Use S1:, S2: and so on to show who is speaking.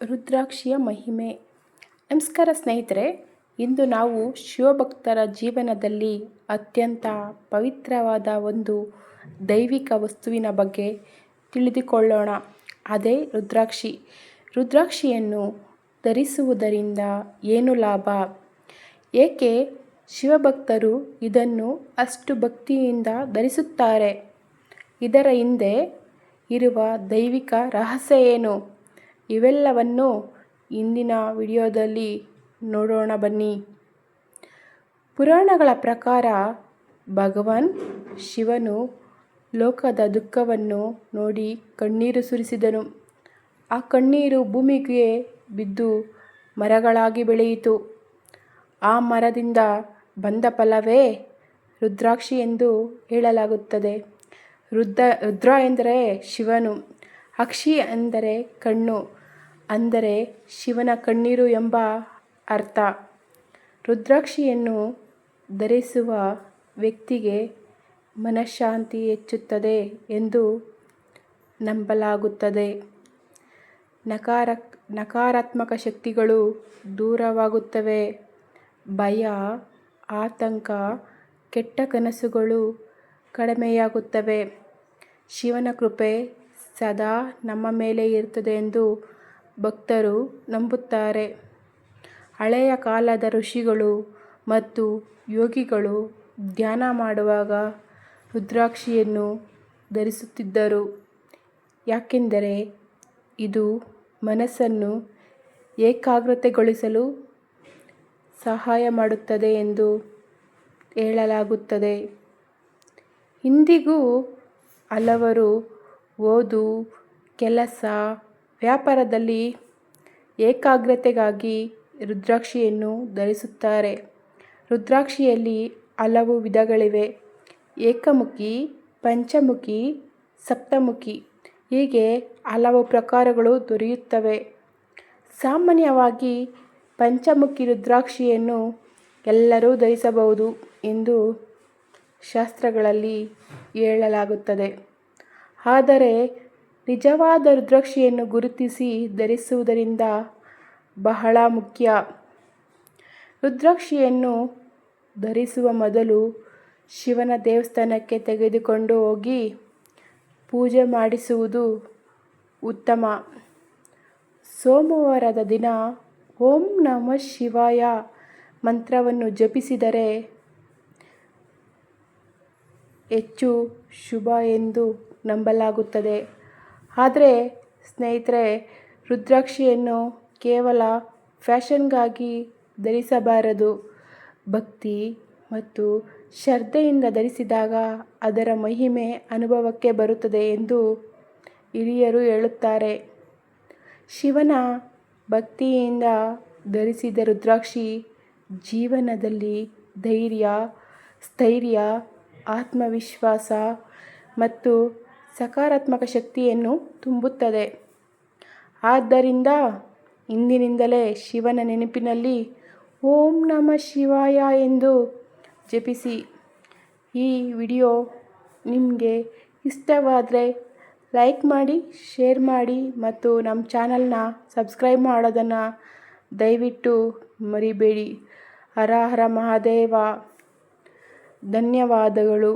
S1: ರುದ್ರಾಕ್ಷಿಯ ಮಹಿಮೆ. ನಮಸ್ಕಾರ ಸ್ನೇಹಿತರೆ, ಇಂದು ನಾವು ಶಿವಭಕ್ತರ ಜೀವನದಲ್ಲಿ ಅತ್ಯಂತ ಪವಿತ್ರವಾದ ಒಂದು ದೈವಿಕ ವಸ್ತುವಿನ ಬಗ್ಗೆ ತಿಳಿದುಕೊಳ್ಳೋಣ. ಅದೇ ರುದ್ರಾಕ್ಷಿ. ರುದ್ರಾಕ್ಷಿಯನ್ನು ಧರಿಸುವುದರಿಂದ ಏನು ಲಾಭ? ಏಕೆ ಶಿವಭಕ್ತರು ಇದನ್ನು ಅಷ್ಟು ಭಕ್ತಿಯಿಂದ ಧರಿಸುತ್ತಾರೆ? ಇದರ ಹಿಂದೆ ಇರುವ ದೈವಿಕ ರಹಸ್ಯ ಏನು? ಇವೆಲ್ಲವನ್ನು ಇಂದಿನ ವಿಡಿಯೋದಲ್ಲಿ ನೋಡೋಣ ಬನ್ನಿ. ಪುರಾಣಗಳ ಪ್ರಕಾರ ಭಗವಾನ್ ಶಿವನು ಲೋಕದ ದುಃಖವನ್ನು ನೋಡಿ ಕಣ್ಣೀರು ಸುರಿಸಿದನು. ಆ ಕಣ್ಣೀರು ಭೂಮಿಗೆ ಬಿದ್ದು ಮರಗಳಾಗಿ ಬೆಳೆಯಿತು. ಆ ಮರದಿಂದ ಬಂದ ಫಲವೇ ರುದ್ರಾಕ್ಷಿ ಎಂದು ಹೇಳಲಾಗುತ್ತದೆ. ರುದ್ರ ಎಂದರೆ ಶಿವನು, ಅಕ್ಷಿ ಎಂದರೆ ಕಣ್ಣು, ಅಂದರೆ ಶಿವನ ಕಣ್ಣೀರು ಎಂಬ ಅರ್ಥ. ರುದ್ರಾಕ್ಷಿಯನ್ನು ಧರಿಸುವ ವ್ಯಕ್ತಿಗೆ ಮನಃಶಾಂತಿ ಹೆಚ್ಚುತ್ತದೆ ಎಂದು ನಂಬಲಾಗುತ್ತದೆ. ನಕಾರಾತ್ಮಕ ಶಕ್ತಿಗಳು ದೂರವಾಗುತ್ತವೆ. ಭಯ, ಆತಂಕ, ಕೆಟ್ಟ ಕನಸುಗಳು ಕಡಿಮೆಯಾಗುತ್ತವೆ. ಶಿವನ ಕೃಪೆ ಸದಾ ನಮ್ಮ ಮೇಲೆ ಇರುತ್ತದೆ ಎಂದು ಭಕ್ತರು ನಂಬುತ್ತಾರೆ. ಹಳೆಯ ಕಾಲದ ಋಷಿಗಳು ಮತ್ತು ಯೋಗಿಗಳು ಧ್ಯಾನ ಮಾಡುವಾಗ ರುದ್ರಾಕ್ಷಿಯನ್ನು ಧರಿಸುತ್ತಿದ್ದರು. ಯಾಕೆಂದರೆ ಇದು ಮನಸ್ಸನ್ನು ಏಕಾಗ್ರತೆಗೊಳಿಸಲು ಸಹಾಯ ಮಾಡುತ್ತದೆ ಎಂದು ಹೇಳಲಾಗುತ್ತದೆ. ಇಂದಿಗೂ ಹಲವರು ಓದು, ಕೆಲಸ, ವ್ಯಾಪಾರದಲ್ಲಿ ಏಕಾಗ್ರತೆಗಾಗಿ ರುದ್ರಾಕ್ಷಿಯನ್ನು ಧರಿಸುತ್ತಾರೆ. ರುದ್ರಾಕ್ಷಿಯಲ್ಲಿ ಹಲವು ವಿಧಗಳಿವೆ. ಏಕಮುಖಿ, ಪಂಚಮುಖಿ, ಸಪ್ತಮುಖಿ ಹೀಗೆ ಹಲವು ಪ್ರಕಾರಗಳು ದೊರೆಯುತ್ತವೆ. ಸಾಮಾನ್ಯವಾಗಿ ಪಂಚಮುಖಿ ರುದ್ರಾಕ್ಷಿಯನ್ನು ಎಲ್ಲರೂ ಧರಿಸಬಹುದು ಎಂದು ಶಾಸ್ತ್ರಗಳಲ್ಲಿ ಹೇಳಲಾಗುತ್ತದೆ. ಆದರೆ ನಿಜವಾದ ರುದ್ರಾಕ್ಷಿಯನ್ನು ಗುರುತಿಸಿ ಧರಿಸುವುದರಿಂದ ಬಹಳ ಮುಖ್ಯ. ರುದ್ರಾಕ್ಷಿಯನ್ನು ಧರಿಸುವ ಮೊದಲು ಶಿವನ ದೇವಸ್ಥಾನಕ್ಕೆ ತೆಗೆದುಕೊಂಡು ಹೋಗಿ ಪೂಜೆ ಮಾಡಿಸುವುದು ಉತ್ತಮ. ಸೋಮವಾರದ ದಿನ ಓಂ ನಮಃ ಶಿವಾಯ ಮಂತ್ರವನ್ನು ಜಪಿಸಿದರೆ ಹೆಚ್ಚು ಶುಭ ಎಂದು ನಂಬಲಾಗುತ್ತದೆ. ಆದರೆ ಸ್ನೇಹಿತರೆ, ರುದ್ರಾಕ್ಷಿಯನ್ನು ಕೇವಲ ಫ್ಯಾಷನ್ಗಾಗಿ ಧರಿಸಬಾರದು. ಭಕ್ತಿ ಮತ್ತು ಶ್ರದ್ಧೆಯಿಂದ ಧರಿಸಿದಾಗ ಅದರ ಮಹಿಮೆ ಅನುಭವಕ್ಕೆ ಬರುತ್ತದೆ ಎಂದು ಹಿರಿಯರು ಹೇಳುತ್ತಾರೆ. ಶಿವನ ಭಕ್ತಿಯಿಂದ ಧರಿಸಿದ ರುದ್ರಾಕ್ಷಿ ಜೀವನದಲ್ಲಿ ಧೈರ್ಯ, ಸ್ಥೈರ್ಯ, ಆತ್ಮವಿಶ್ವಾಸ ಮತ್ತು ಸಕಾರಾತ್ಮಕ ಶಕ್ತಿಯನ್ನು ತುಂಬುತ್ತದೆ. ಆದ್ದರಿಂದ ಇಂದಿನಿಂದಲೇ ಶಿವನ ನೆನಪಿನಲ್ಲಿ ಓಂ ನಮಃ ಶಿವಾಯ ಎಂದು ಜಪಿಸಿ. ಈ ವಿಡಿಯೋ ನಿಮಗೆ ಇಷ್ಟವಾದರೆ ಲೈಕ್ ಮಾಡಿ, ಶೇರ್ ಮಾಡಿ ಮತ್ತು ನಮ್ಮ ಚಾನಲ್ನ ಸಬ್ಸ್ಕ್ರೈಬ್ ಮಾಡೋದನ್ನು ದಯವಿಟ್ಟು ಮರಿಬೇಡಿ. ಹರ ಹರ ಮಹಾದೇವ. ಧನ್ಯವಾದಗಳು.